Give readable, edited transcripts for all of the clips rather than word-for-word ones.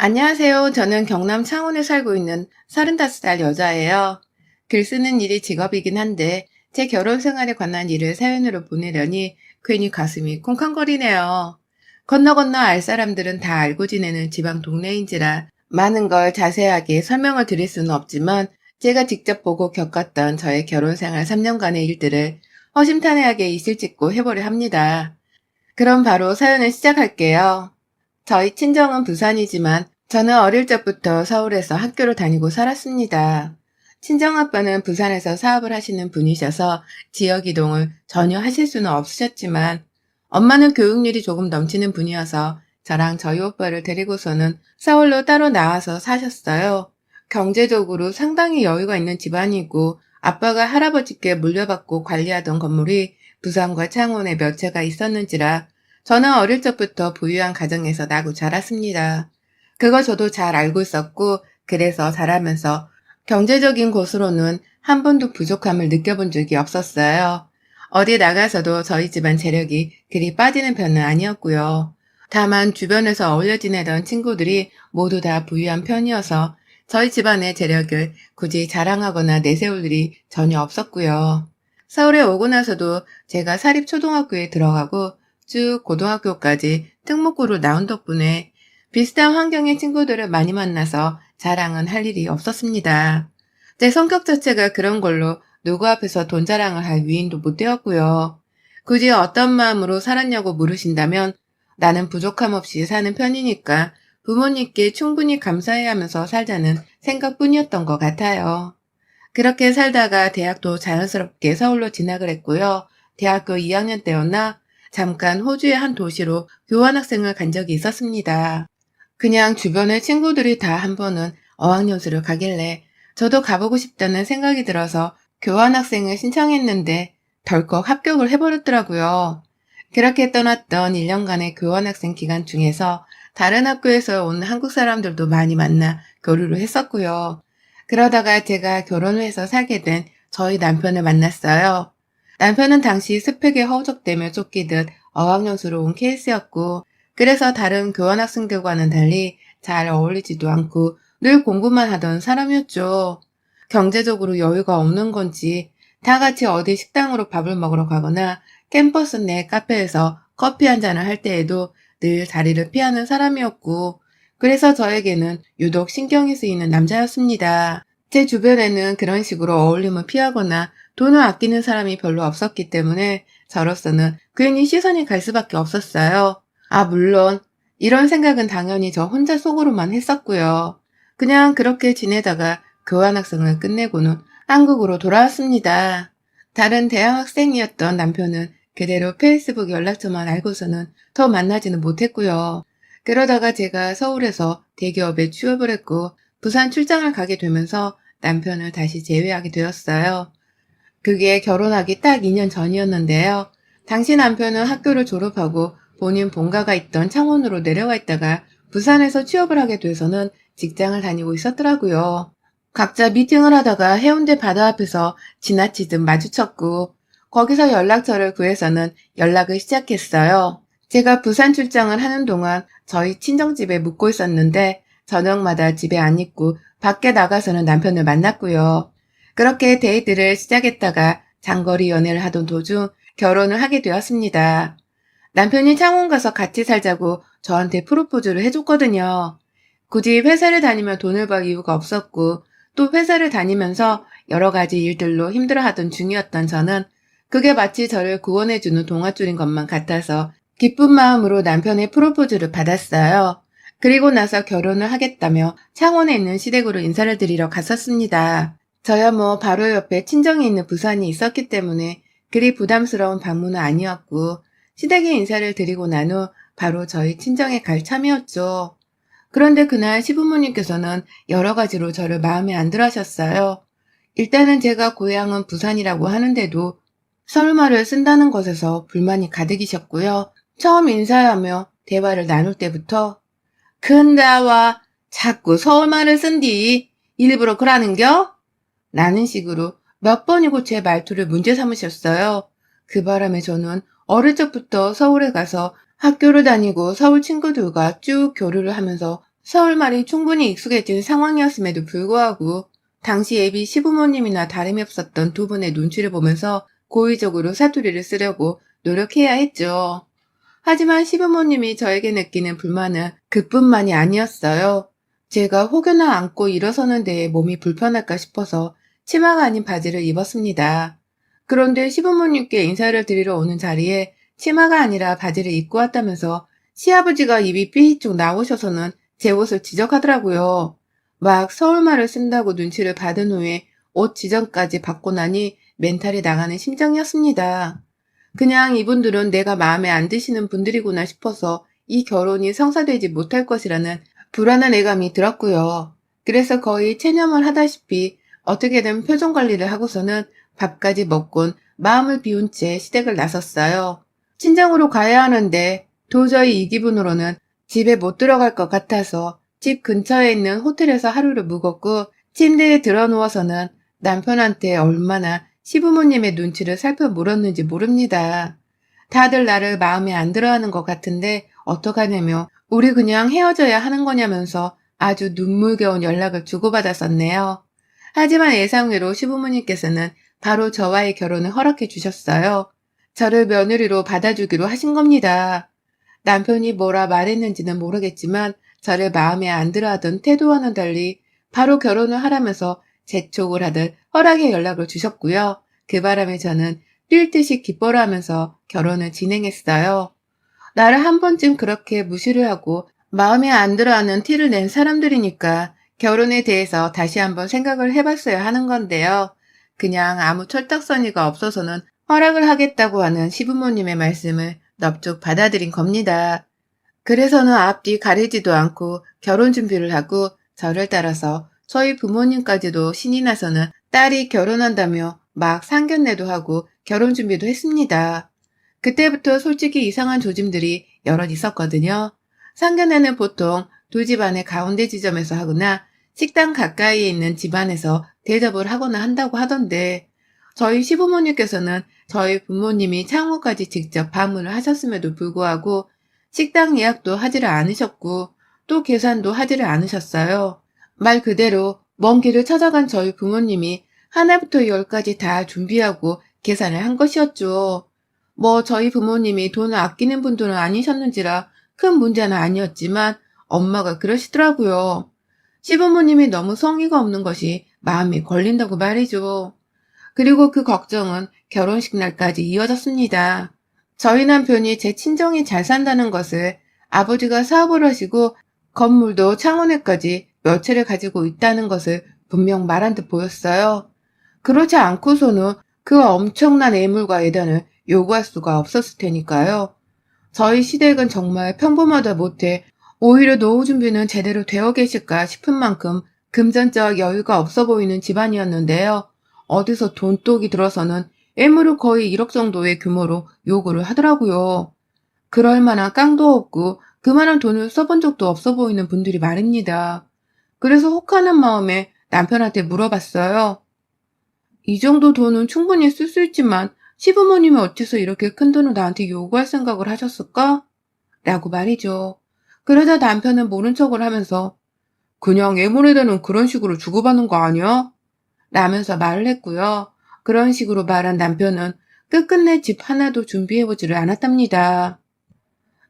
안녕하세요. 저는 경남 창원에 살고 있는 35살 여자예요. 글 쓰는 일이 직업이긴 한데 제 결혼 생활에 관한 일을 사연으로 보내려니 괜히 가슴이 콩쾅거리네요. 건너 건너 알 사람들은 다 알고 지내는 지방 동네인지라 많은 걸 자세하게 설명을 드릴 수는 없지만 제가 직접 보고 겪었던 저의 결혼 생활 3년간의 일들을 허심탄회하게 이실 짓고 해보려 합니다. 그럼 바로 사연을 시작할게요. 저희 친정은 부산이지만 저는 어릴 적부터 서울에서 학교를 다니고 살았습니다. 친정아빠는 부산에서 사업을 하시는 분이셔서 지역 이동을 전혀 하실 수는 없으셨지만 엄마는 교육률이 조금 넘치는 분이어서 저랑 저희 오빠를 데리고서는 서울로 따로 나와서 사셨어요. 경제적으로 상당히 여유가 있는 집안이고 아빠가 할아버지께 물려받고 관리하던 건물이 부산과 창원에 몇 채가 있었는지라 저는 어릴 적부터 부유한 가정에서 나고 자랐습니다. 그거 저도 잘 알고 있었고, 그래서 자라면서 경제적인 곳으로는 한 번도 부족함을 느껴본 적이 없었어요. 어디 나가서도 저희 집안 재력이 그리 빠지는 편은 아니었고요. 다만 주변에서 어울려 지내던 친구들이 모두 다 부유한 편이어서 저희 집안의 재력을 굳이 자랑하거나 내세울 일이 전혀 없었고요. 서울에 오고 나서도 제가 사립초등학교에 들어가고 쭉 고등학교까지 특목고로 나온 덕분에 비슷한 환경의 친구들을 많이 만나서 자랑은 할 일이 없었습니다. 제 성격 자체가 그런 걸로 누구 앞에서 돈 자랑을 할 위인도 못 되었고요. 굳이 어떤 마음으로 살았냐고 물으신다면 나는 부족함 없이 사는 편이니까 부모님께 충분히 감사해 하면서 살자는 생각뿐이었던 것 같아요. 그렇게 살다가 대학도 자연스럽게 서울로 진학을 했고요. 대학교 2학년 때였나 잠깐 호주의 한 도시로 교환학생을 간 적이 있었습니다. 그냥 주변의 친구들이 다 한 번은 어학연수를 가길래 저도 가보고 싶다는 생각이 들어서 교환학생을 신청했는데 덜컥 합격을 해버렸더라고요. 그렇게 떠났던 1년간의 교환학생 기간 중에서 다른 학교에서 온 한국 사람들도 많이 만나 교류를 했었고요. 그러다가 제가 결혼을 해서 살게 된 저희 남편을 만났어요. 남편은 당시 스펙에 허우적대며 쫓기듯 어학연수로 온 케이스였고, 그래서 다른 교환학생들과는 달리 잘 어울리지도 않고 늘 공부만 하던 사람이었죠. 경제적으로 여유가 없는 건지 다 같이 어디 식당으로 밥을 먹으러 가거나 캠퍼스 내 카페에서 커피 한 잔을 할 때에도 늘 자리를 피하는 사람이었고, 그래서 저에게는 유독 신경이 쓰이는 남자였습니다. 제 주변에는 그런 식으로 어울림을 피하거나 돈을 아끼는 사람이 별로 없었기 때문에 저로서는 괜히 시선이 갈 수밖에 없었어요. 아, 물론 이런 생각은 당연히 저 혼자 속으로만 했었고요. 그냥 그렇게 지내다가 교환학생을 끝내고는 한국으로 돌아왔습니다. 다른 대학생이었던 남편은 그대로 페이스북 연락처만 알고서는 더 만나지는 못했고요. 그러다가 제가 서울에서 대기업에 취업을 했고 부산 출장을 가게 되면서 남편을 다시 재회하게 되었어요. 그게 결혼하기 딱 2년 전이었는데요. 당시 남편은 학교를 졸업하고 본인 본가가 있던 창원으로 내려와 있다가 부산에서 취업을 하게 돼서는 직장을 다니고 있었더라고요. 각자 미팅을 하다가 해운대 바다 앞에서 지나치듯 마주쳤고 거기서 연락처를 구해서는 연락을 시작했어요. 제가 부산 출장을 하는 동안 저희 친정집에 묵고 있었는데 저녁마다 집에 안 있고 밖에 나가서는 남편을 만났고요. 그렇게 데이트를 시작했다가 장거리 연애를 하던 도중 결혼을 하게 되었습니다. 남편이 창원 가서 같이 살자고 저한테 프로포즈를 해줬거든요. 굳이 회사를 다니며 돈을 벌 이유가 없었고 또 회사를 다니면서 여러 가지 일들로 힘들어하던 중이었던 저는 그게 마치 저를 구원해주는 동화줄인 것만 같아서 기쁜 마음으로 남편의 프로포즈를 받았어요. 그리고 나서 결혼을 하겠다며 창원에 있는 시댁으로 인사를 드리러 갔었습니다. 저야 뭐 바로 옆에 친정이 있는 부산이 있었기 때문에 그리 부담스러운 방문은 아니었고 시댁에 인사를 드리고 난 후 바로 저희 친정에 갈 참이었죠. 그런데 그날 시부모님께서는 여러 가지로 저를 마음에 안 들어 하셨어요. 일단은 제가 고향은 부산이라고 하는데도 서울말을 쓴다는 것에서 불만이 가득이셨고요. 처음 인사하며 대화를 나눌 때부터 근다와 자꾸 서울말을 쓴디 일부러 그러는겨? 라는 식으로 몇 번이고 제 말투를 문제 삼으셨어요. 그 바람에 저는 어릴 적부터 서울에 가서 학교를 다니고 서울 친구들과 쭉 교류를 하면서 서울말이 충분히 익숙해진 상황이었음에도 불구하고 당시 예비 시부모님이나 다름이 없었던 두 분의 눈치를 보면서 고의적으로 사투리를 쓰려고 노력해야 했죠. 하지만 시부모님이 저에게 느끼는 불만은 그뿐만이 아니었어요. 제가 혹여나 앉고 일어서는 데에 몸이 불편할까 싶어서 치마가 아닌 바지를 입었습니다. 그런데 시부모님께 인사를 드리러 오는 자리에 치마가 아니라 바지를 입고 왔다면서 시아버지가 입이 삐쭉 나오셔서는 제 옷을 지적하더라고요. 막 서울말을 쓴다고 눈치를 받은 후에 옷 지정까지 받고 나니 멘탈이 나가는 심정이었습니다. 그냥 이분들은 내가 마음에 안 드시는 분들이구나 싶어서 이 결혼이 성사되지 못할 것이라는 불안한 예감이 들었고요. 그래서 거의 체념을 하다시피 어떻게든 표정 관리를 하고서는 밥까지 먹곤 마음을 비운 채 시댁을 나섰어요. 친정으로 가야 하는데 도저히 이 기분으로는 집에 못 들어갈 것 같아서 집 근처에 있는 호텔에서 하루를 묵었고 침대에 들어 누워서는 남편한테 얼마나 시부모님의 눈치를 살펴물었는지 모릅니다. 다들 나를 마음에 안 들어하는 것 같은데 어떡하냐며 우리 그냥 헤어져야 하는 거냐면서 아주 눈물겨운 연락을 주고받았었네요. 하지만 예상외로 시부모님께서는 바로 저와의 결혼을 허락해 주셨어요. 저를 며느리로 받아주기로 하신 겁니다. 남편이 뭐라 말했는지는 모르겠지만 저를 마음에 안 들어하던 태도와는 달리 바로 결혼을 하라면서 재촉을 하듯 허락의 연락을 주셨고요. 그 바람에 저는 뛸 듯이 기뻐라 하면서 결혼을 진행했어요. 나를 한 번쯤 그렇게 무시를 하고 마음에 안 들어하는 티를 낸 사람들이니까 결혼에 대해서 다시 한번 생각을 해봤어야 하는 건데요. 그냥 아무 철딱서니가 없어서는 허락을 하겠다고 하는 시부모님의 말씀을 넙죽 받아들인 겁니다. 그래서는 앞뒤 가리지도 않고 결혼 준비를 하고 저를 따라서 저희 부모님까지도 신이 나서는 딸이 결혼한다며 막 상견례도 하고 결혼 준비도 했습니다. 그때부터 솔직히 이상한 조짐들이 여럿 있었거든요. 상견례는 보통 두 집안의 가운데 지점에서 하거나 식당 가까이에 있는 집안에서 대접을 하거나 한다고 하던데 저희 시부모님께서는 저희 부모님이 창호까지 직접 방문을 하셨음에도 불구하고 식당 예약도 하지를 않으셨고 또 계산도 하지를 않으셨어요. 말 그대로 먼 길을 찾아간 저희 부모님이 하나부터 열까지 다 준비하고 계산을 한 것이었죠. 뭐 저희 부모님이 돈을 아끼는 분들은 아니셨는지라 큰 문제는 아니었지만 엄마가 그러시더라고요. 시부모님이 너무 성의가 없는 것이 마음에 걸린다고 말이죠. 그리고 그 걱정은 결혼식 날까지 이어졌습니다. 저희 남편이 제 친정이 잘 산다는 것을 아버지가 사업을 하시고 건물도 창원에까지 몇 채를 가지고 있다는 것을 분명 말한 듯 보였어요. 그렇지 않고서는 그 엄청난 애물과 예단을 요구할 수가 없었을 테니까요. 저희 시댁은 정말 평범하다 못해 오히려 노후 준비는 제대로 되어 계실까 싶은 만큼 금전적 여유가 없어 보이는 집안이었는데요. 어디서 돈독이 들어서는 애물을 거의 1억 정도의 규모로 요구를 하더라고요. 그럴 만한 깡도 없고 그만한 돈을 써본 적도 없어 보이는 분들이 말입니다. 그래서 혹하는 마음에 남편한테 물어봤어요. 이 정도 돈은 충분히 쓸 수 있지만 시부모님이 어째서 이렇게 큰 돈을 나한테 요구할 생각을 하셨을까? 라고 말이죠. 그러자 남편은 모른 척을 하면서 그냥 애물에다는 그런 식으로 주고받는 거 아니야? 라면서 말을 했고요. 그런 식으로 말한 남편은 끝끝내 집 하나도 준비해보지를 않았답니다.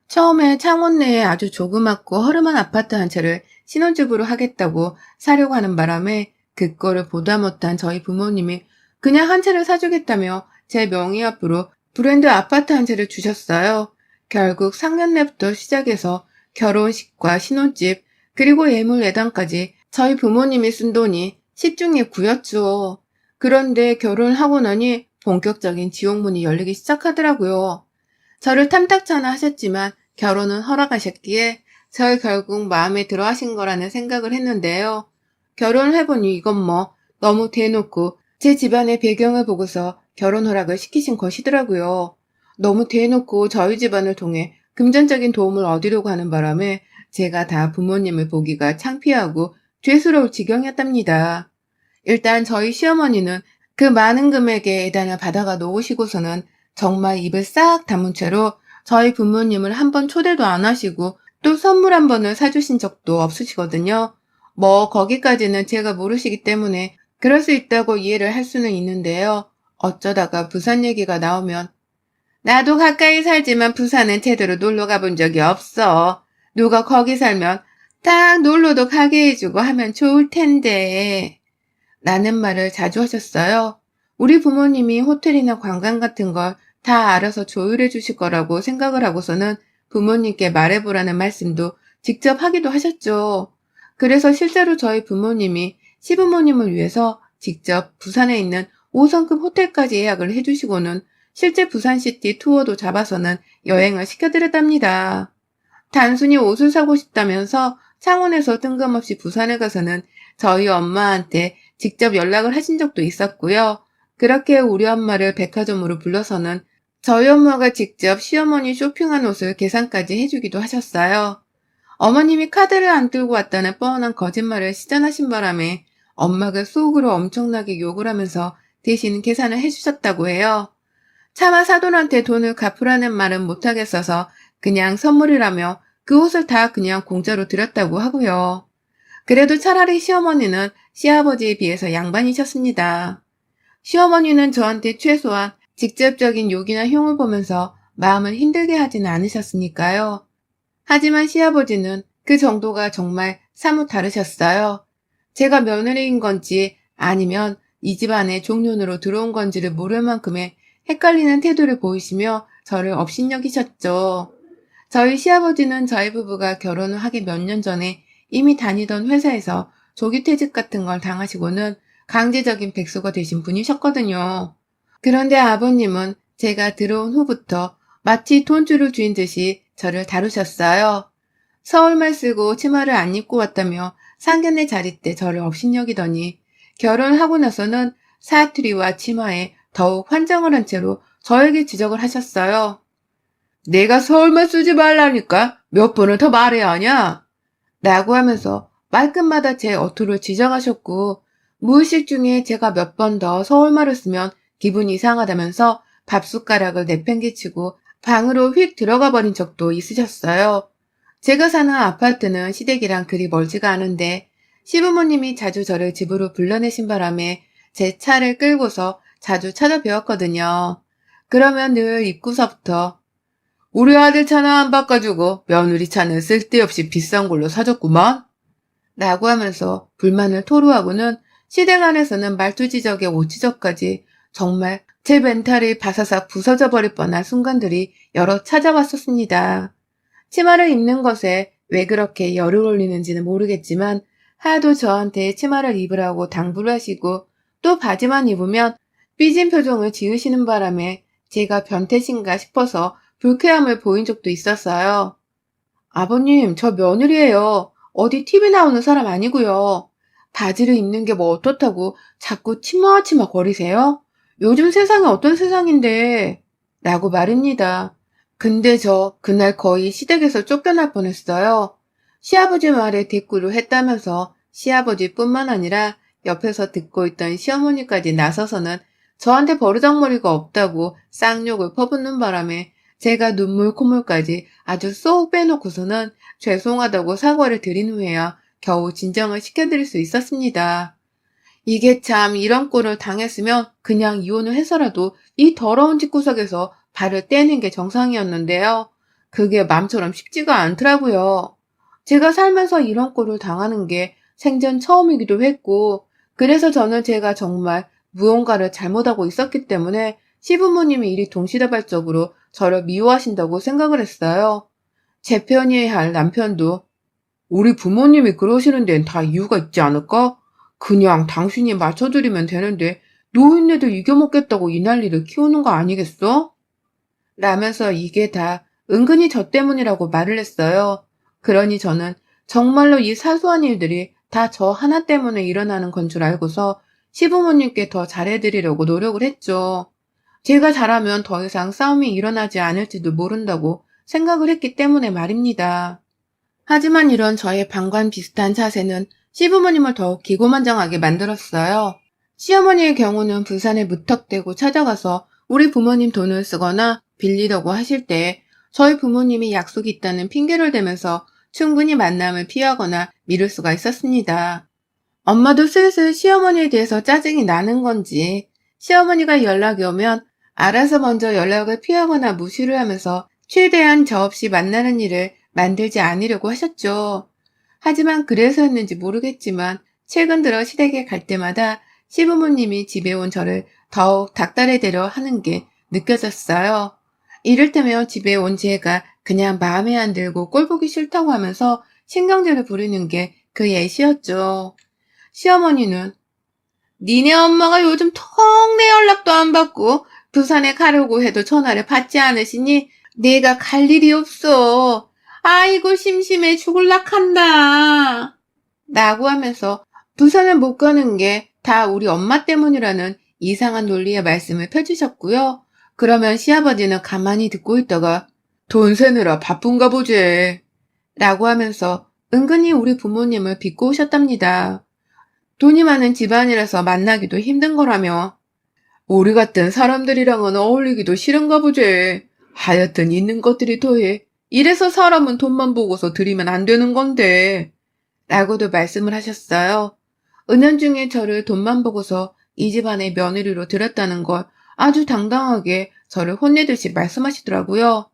처음에 창원 내에 아주 조그맣고 허름한 아파트 한 채를 신혼집으로 하겠다고 사려고 하는 바람에 그거를 보다 못한 저희 부모님이 그냥 한 채를 사주겠다며 제 명의 앞으로 브랜드 아파트 한 채를 주셨어요. 결국 상견례부터 시작해서 결혼식과 신혼집 그리고 예물 예단까지 저희 부모님이 쓴 돈이 10중에 9였죠. 그런데 결혼하고 나니 본격적인 지옥문이 열리기 시작하더라고요. 저를 탐탁찮아 하셨지만 결혼은 허락하셨기에 절 결국 마음에 들어 하신 거라는 생각을 했는데요. 결혼을 해보니 이건 뭐 너무 대놓고 제 집안의 배경을 보고서 결혼 허락을 시키신 것이더라고요. 너무 대놓고 저희 집안을 통해 금전적인 도움을 얻으려고 하는 바람에 제가 다 부모님을 보기가 창피하고 죄스러울 지경이었답니다. 일단 저희 시어머니는 그 많은 금액의 예단을 받아가 놓으시고서는 정말 입을 싹 다문 채로 저희 부모님을 한번 초대도 안 하시고 또 선물 한 번을 사주신 적도 없으시거든요. 뭐 거기까지는 제가 모르시기 때문에 그럴 수 있다고 이해를 할 수는 있는데요. 어쩌다가 부산 얘기가 나오면 나도 가까이 살지만 부산은 제대로 놀러 가본 적이 없어. 누가 거기 살면 딱 놀러도 가게 해주고 하면 좋을 텐데. 라는 말을 자주 하셨어요. 우리 부모님이 호텔이나 관광 같은 걸 다 알아서 조율해 주실 거라고 생각을 하고서는 부모님께 말해보라는 말씀도 직접 하기도 하셨죠. 그래서 실제로 저희 부모님이 시부모님을 위해서 직접 부산에 있는 5성급 호텔까지 예약을 해주시고는 실제 부산시티 투어도 잡아서는 여행을 시켜드렸답니다. 단순히 옷을 사고 싶다면서 창원에서 뜬금없이 부산에 가서는 저희 엄마한테 직접 연락을 하신 적도 있었고요. 그렇게 우리 엄마를 백화점으로 불러서는 저희 엄마가 직접 시어머니 쇼핑한 옷을 계산까지 해주기도 하셨어요. 어머님이 카드를 안 들고 왔다는 뻔한 거짓말을 시전하신 바람에 엄마가 속으로 엄청나게 욕을 하면서 대신 계산을 해주셨다고 해요. 차마 사돈한테 돈을 갚으라는 말은 못하겠어서 그냥 선물이라며 그 옷을 다 그냥 공짜로 드렸다고 하고요. 그래도 차라리 시어머니는 시아버지에 비해서 양반이셨습니다. 시어머니는 저한테 최소한 직접적인 욕이나 흉을 보면서 마음을 힘들게 하지는 않으셨으니까요. 하지만 시아버지는 그 정도가 정말 사뭇 다르셨어요. 제가 며느리인 건지 아니면 이 집안에 종년으로 들어온 건지를 모를 만큼의 헷갈리는 태도를 보이시며 저를 업신여기셨죠. 저희 시아버지는 저희 부부가 결혼을 하기 몇 년 전에 이미 다니던 회사에서 조기퇴직 같은 걸 당하시고는 강제적인 백수가 되신 분이셨거든요. 그런데 아버님은 제가 들어온 후부터 마치 돈줄을 쥔 듯이 저를 다루셨어요. 서울말 쓰고 치마를 안 입고 왔다며 상견례 자리 때 저를 업신여기더니 결혼하고 나서는 사투리와 치마에 더욱 환장을 한 채로 저에게 지적을 하셨어요. 내가 서울말 쓰지 말라니까 몇 번을 더 말해야 하냐? 라고 하면서 말끝마다 제 어투를 지적하셨고 무의식 중에 제가 몇 번 더 서울말을 쓰면 기분이 이상하다면서 밥숟가락을 내팽개치고 방으로 휙 들어가 버린 적도 있으셨어요. 제가 사는 아파트는 시댁이랑 그리 멀지가 않은데 시부모님이 자주 저를 집으로 불러내신 바람에 제 차를 끌고서 자주 찾아뵈었거든요. 그러면 늘 입구서부터 우리 아들 차는 안 바꿔주고 며느리 차는 쓸데없이 비싼 걸로 사줬구만 라고 하면서 불만을 토로하고는 시댁 안에서는 말투지적에 오지적까지 정말 제 멘탈이 바사삭 부서져 버릴 뻔한 순간들이 여러 찾아왔었습니다. 치마를 입는 것에 왜 그렇게 열을 올리는지는 모르겠지만 하도 저한테 치마를 입으라고 당부를 하시고 또 바지만 입으면 삐진 표정을 지으시는 바람에 제가 변태신가 싶어서 불쾌함을 보인 적도 있었어요. 아버님, 저 며느리예요. 어디 TV 나오는 사람 아니고요. 바지를 입는 게 뭐 어떻다고 자꾸 치마치마 거리세요? 요즘 세상이 어떤 세상인데 라고 말입니다. 근데 저 그날 거의 시댁에서 쫓겨날 뻔했어요. 시아버지 말에 대꾸를 했다면서 시아버지뿐만 아니라 옆에서 듣고 있던 시어머니까지 나서서는 저한테 버르장머리가 없다고 쌍욕을 퍼붓는 바람에 제가 눈물 콧물까지 아주 쏙 빼놓고서는 죄송하다고 사과를 드린 후에야 겨우 진정을 시켜드릴 수 있었습니다. 이게 참 이런 꼴을 당했으면 그냥 이혼을 해서라도 이 더러운 집구석에서 발을 떼는 게 정상이었는데요. 그게 맘처럼 쉽지가 않더라고요. 제가 살면서 이런 꼴을 당하는 게 생전 처음이기도 했고 그래서 저는 제가 정말 무언가를 잘못하고 있었기 때문에 시부모님이 이리 동시다발적으로 저를 미워하신다고 생각을 했어요. 제 편이어야 할 남편도 우리 부모님이 그러시는 데는 다 이유가 있지 않을까? 그냥 당신이 맞춰드리면 되는데 노인네들 이겨먹겠다고 이 난리를 키우는 거 아니겠어? 라면서 이게 다 은근히 저 때문이라고 말을 했어요. 그러니 저는 정말로 이 사소한 일들이 다 저 하나 때문에 일어나는 건 줄 알고서 시부모님께 더 잘해드리려고 노력을 했죠. 제가 잘하면 더 이상 싸움이 일어나지 않을지도 모른다고 생각을 했기 때문에 말입니다. 하지만 이런 저의 방관 비슷한 자세는 시부모님을 더욱 기고만장하게 만들었어요. 시어머니의 경우는 부산에 무턱대고 찾아가서 우리 부모님 돈을 쓰거나 빌리려고 하실 때 저희 부모님이 약속이 있다는 핑계를 대면서 충분히 만남을 피하거나 미룰 수가 있었습니다. 엄마도 슬슬 시어머니에 대해서 짜증이 나는 건지 시어머니가 연락이 오면 알아서 먼저 연락을 피하거나 무시를 하면서 최대한 저 없이 만나는 일을 만들지 않으려고 하셨죠. 하지만 그래서였는지 모르겠지만 최근 들어 시댁에 갈 때마다 시부모님이 집에 온 저를 더욱 닥달해대려 하는 게 느껴졌어요. 이를테면 집에 온 제가 그냥 마음에 안 들고 꼴보기 싫다고 하면서 신경질을 부리는 게 그 예시였죠. 시어머니는 니네 엄마가 요즘 통 내 연락도 안 받고 부산에 가려고 해도 전화를 받지 않으시니 내가 갈 일이 없어. 아이고 심심해 죽을락 한다. 라고 하면서 부산을 못 가는 게 다 우리 엄마 때문이라는 이상한 논리의 말씀을 펼치셨고요. 그러면 시아버지는 가만히 듣고 있다가 돈 세느라 바쁜가 보지. 라고 하면서 은근히 우리 부모님을 비꼬으셨답니다. 돈이 많은 집안이라서 만나기도 힘든 거라며 우리 같은 사람들이랑은 어울리기도 싫은가 보지. 하여튼 있는 것들이 더해. 이래서 사람은 돈만 보고서 들이면 안 되는 건데. 라고도 말씀을 하셨어요. 은연중에 저를 돈만 보고서 이 집안의 며느리로 들였다는 걸 아주 당당하게 저를 혼내듯이 말씀하시더라고요.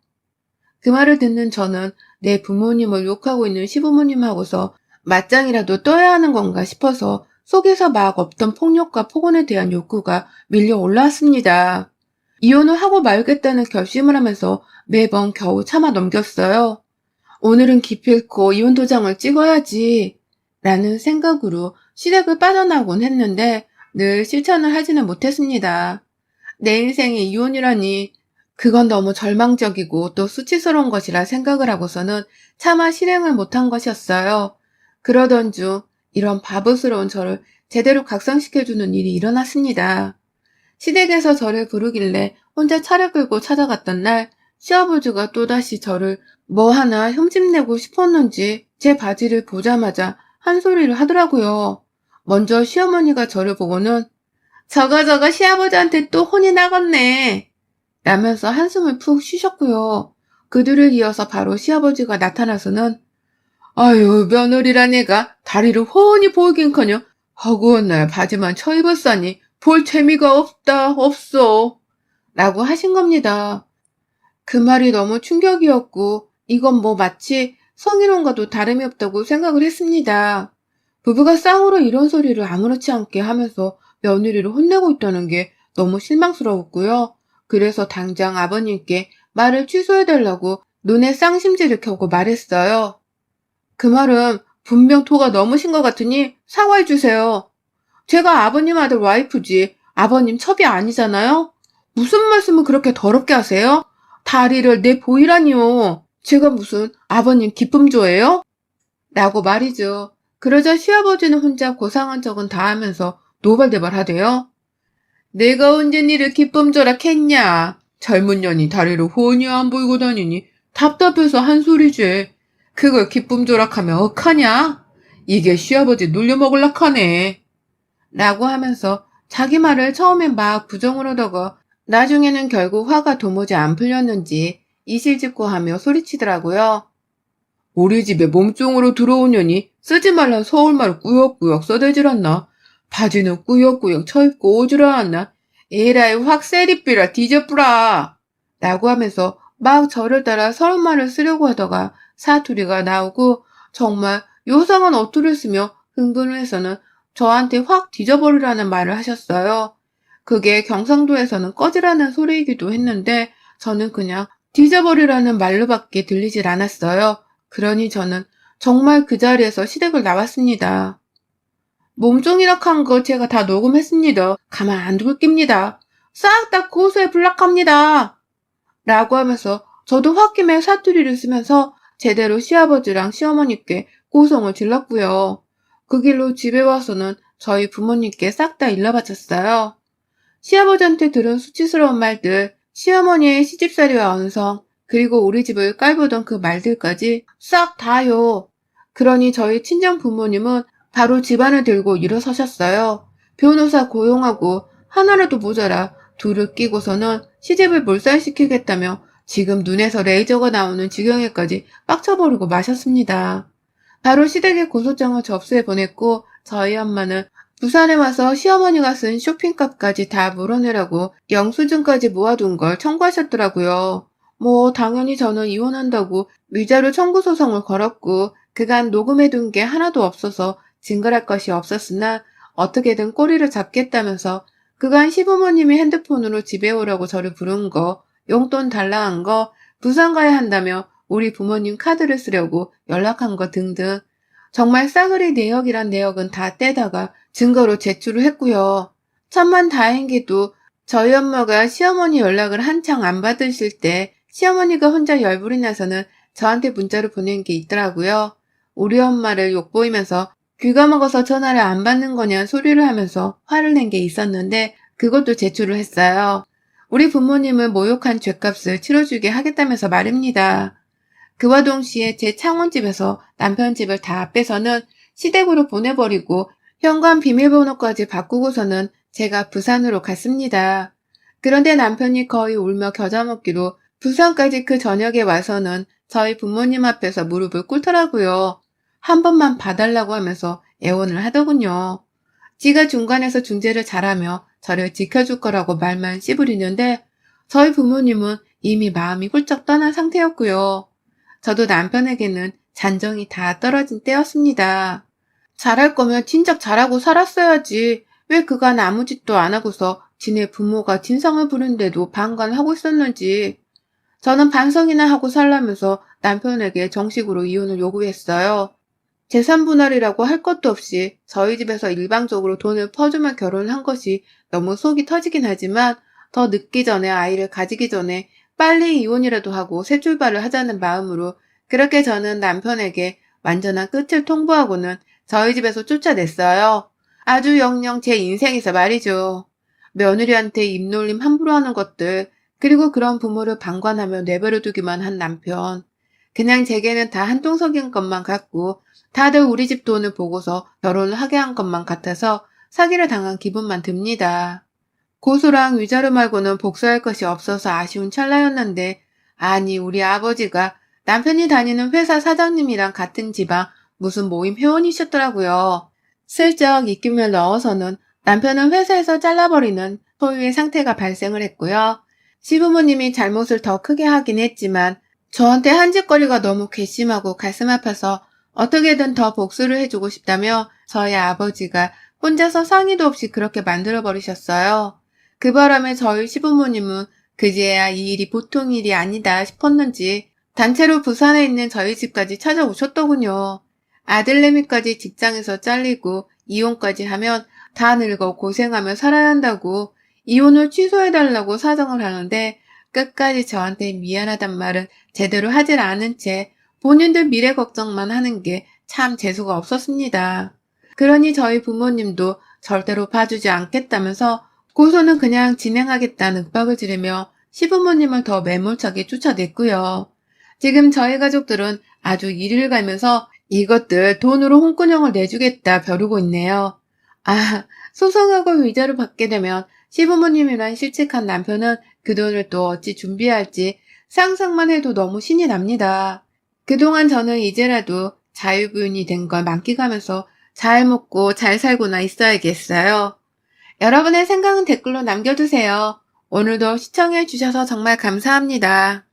그 말을 듣는 저는 내 부모님을 욕하고 있는 시부모님하고서 맞짱이라도 떠야 하는 건가 싶어서 속에서 막 없던 폭력과 폭언에 대한 욕구가 밀려 올라왔습니다. 이혼을 하고 말겠다는 결심을 하면서 매번 겨우 참아 넘겼어요. 오늘은 기필코 이혼 도장을 찍어야지 라는 생각으로 시댁을 빠져나오곤 했는데 늘 실천을 하지는 못했습니다. 내 인생에 이혼이라니 그건 너무 절망적이고 또 수치스러운 것이라 생각을 하고서는 차마 실행을 못한 것이었어요. 그러던 중 이런 바보스러운 저를 제대로 각성시켜주는 일이 일어났습니다. 시댁에서 저를 부르길래 혼자 차를 끌고 찾아갔던 날 시아버지가 또다시 저를 뭐 하나 흠집내고 싶었는지 제 바지를 보자마자 한 소리를 하더라고요. 먼저 시어머니가 저를 보고는 저거 시아버지한테 또 혼이 나갔네 라면서 한숨을 푹 쉬셨고요. 그들을 이어서 바로 시아버지가 나타나서는 아유 며느리란 애가 다리를 훤히 보이긴커녕 허구한 날 바지만 쳐입었사니 볼 재미가 없어 라고 하신 겁니다. 그 말이 너무 충격이었고 이건 뭐 마치 성희롱과도 다름이 없다고 생각을 했습니다. 부부가 쌍으로 이런 소리를 아무렇지 않게 하면서 며느리를 혼내고 있다는 게 너무 실망스러웠고요. 그래서 당장 아버님께 말을 취소해달라고 눈에 쌍심지를 켜고 말했어요. 그 말은 분명 토가 넘으신 것 같으니 사과해주세요. 제가 아버님 아들 와이프지 아버님 첩이 아니잖아요? 무슨 말씀을 그렇게 더럽게 하세요? 다리를 내 보이라니요. 제가 무슨 아버님 기쁨조예요? 라고 말이죠. 그러자 시아버지는 혼자 고상한 척은 다 하면서 노발대발하대요. 내가 언제 니를 기쁨조라 했냐. 젊은 년이 다리를 훤히 안 보이고 다니니 답답해서 한 소리지. 그걸 기쁨조락하면 억하냐? 이게 시아버지 놀려먹을락 하네. 라고 하면서 자기 말을 처음엔 막 부정을 하다가 나중에는 결국 화가 도무지 안 풀렸는지 이실직고하며 소리치더라고요. 우리 집에 몸종으로 들어오려니 쓰지 말란 서울말을 꾸역꾸역 써대질 않나. 바지는 꾸역꾸역 쳐입고 오질 않나. 에라이 확 세리삐라 뒤져뿌라. 라고 하면서 막 저를 따라 서울말을 쓰려고 하다가 사투리가 나오고 정말 요상한 어투를 쓰며 흥분을 해서는 저한테 확 뒤져버리라는 말을 하셨어요. 그게 경상도에서는 꺼지라는 소리이기도 했는데 저는 그냥 뒤져버리라는 말로밖에 들리질 않았어요. 그러니 저는 정말 그 자리에서 시댁을 나왔습니다. 몸종이라 한 거 제가 다 녹음했습니다. 가만 안 둘 깁니다. 싹 다 고소해 불락합니다. 라고 하면서 저도 홧김에 사투리를 쓰면서 제대로 시아버지랑 시어머니께 고성을 질렀고요. 그 길로 집에 와서는 저희 부모님께 싹 다 일러바쳤어요. 시아버지한테 들은 수치스러운 말들, 시어머니의 시집살이와 언성, 그리고 우리 집을 깔보던 그 말들까지 싹 다요. 그러니 저희 친정 부모님은 바로 집안을 들고 일어서셨어요. 변호사 고용하고 하나라도 모자라 둘을 끼고서는 시집을 몰살시키겠다며 지금 눈에서 레이저가 나오는 지경에까지 빡쳐버리고 마셨습니다. 바로 시댁에 고소장을 접수해 보냈고 저희 엄마는 부산에 와서 시어머니가 쓴 쇼핑값까지 다 물어내라고 영수증까지 모아둔 걸 청구하셨더라고요. 뭐 당연히 저는 이혼한다고 위자료 청구 소송을 걸었고 그간 녹음해둔 게 하나도 없어서 증거할 것이 없었으나 어떻게든 꼬리를 잡겠다면서 그간 시부모님이 핸드폰으로 집에 오라고 저를 부른 거, 용돈 달라 한 거, 부산 가야 한다며 우리 부모님 카드를 쓰려고 연락한 거 등등 정말 싸그리 내역이란 내역은 다 떼다가 증거로 제출을 했고요. 천만 다행히도 저희 엄마가 시어머니 연락을 한창 안 받으실 때 시어머니가 혼자 열불이 나서는 저한테 문자를 보낸 게 있더라고요. 우리 엄마를 욕보이면서 귀가 먹어서 전화를 안 받는 거냐 소리를 하면서 화를 낸 게 있었는데 그것도 제출을 했어요. 우리 부모님을 모욕한 죗값을 치러주게 하겠다면서 말입니다. 그와 동시에 제 창원집에서 남편 집을 다 빼서는 시댁으로 보내버리고 현관 비밀번호까지 바꾸고서는 제가 부산으로 갔습니다. 그런데 남편이 거의 울며 겨자 먹기로 부산까지 그 저녁에 와서는 저희 부모님 앞에서 무릎을 꿇더라고요. 한 번만 봐달라고 하면서 애원을 하더군요. 지가 중간에서 중재를 잘하며 저를 지켜줄 거라고 말만 씨부리는데 저희 부모님은 이미 마음이 훌쩍 떠난 상태였고요. 저도 남편에게는 잔정이 다 떨어진 때였습니다. 잘할 거면 진작 잘하고 살았어야지. 왜 그간 아무 짓도 안 하고서 지네 부모가 진상을 부른데도 방관하고 있었는지. 저는 반성이나 하고 살라면서 남편에게 정식으로 이혼을 요구했어요. 재산 분할이라고 할 것도 없이 저희 집에서 일방적으로 돈을 퍼주며 결혼한 것이 너무 속이 터지긴 하지만 더 늦기 전에 아이를 가지기 전에 빨리 이혼이라도 하고 새 출발을 하자는 마음으로 그렇게 저는 남편에게 완전한 끝을 통보하고는 저희 집에서 쫓아냈어요. 아주 영영 제 인생에서 말이죠. 며느리한테 입놀림 함부로 하는 것들, 그리고 그런 부모를 방관하며 내버려 두기만 한 남편. 그냥 제게는 다 한통속인 것만 같고 다들 우리 집 돈을 보고서 결혼을 하게 한 것만 같아서 사기를 당한 기분만 듭니다. 고소랑 위자료 말고는 복수할 것이 없어서 아쉬운 찰나였는데 아니 우리 아버지가 남편이 다니는 회사 사장님이랑 같은 지방 무슨 모임 회원이셨더라고요. 슬쩍 입김을 넣어서는 남편은 회사에서 잘라버리는 소유의 상태가 발생을 했고요. 시부모님이 잘못을 더 크게 하긴 했지만 저한테 한 짓거리가 너무 괘씸하고 가슴 아파서 어떻게든 더 복수를 해주고 싶다며 저희 아버지가 혼자서 상의도 없이 그렇게 만들어버리셨어요. 그 바람에 저희 시부모님은 그제야 이 일이 보통 일이 아니다 싶었는지 단체로 부산에 있는 저희 집까지 찾아오셨더군요. 아들내미까지 직장에서 잘리고 이혼까지 하면 다 늙어 고생하며 살아야 한다고 이혼을 취소해달라고 사정을 하는데 끝까지 저한테 미안하단 말은 제대로 하질 않은 채 본인들 미래 걱정만 하는 게 참 재수가 없었습니다. 그러니 저희 부모님도 절대로 봐주지 않겠다면서 고소는 그냥 진행하겠다는 윽박을 지르며 시부모님을 더 매몰차게 쫓아냈고요. 지금 저희 가족들은 아주 이리를 갈면서 이것들 돈으로 홍군형을 내주겠다 벼르고 있네요. 아, 소송하고 위자료 받게 되면 시부모님이란 실직한 남편은 그 돈을 또 어찌 준비할지 상상만 해도 너무 신이 납니다. 그동안 저는 이제라도 자유부인이 된 걸 만끽하면서 잘 먹고 잘 살고나 있어야겠어요. 여러분의 생각은 댓글로 남겨주세요. 오늘도 시청해주셔서 정말 감사합니다.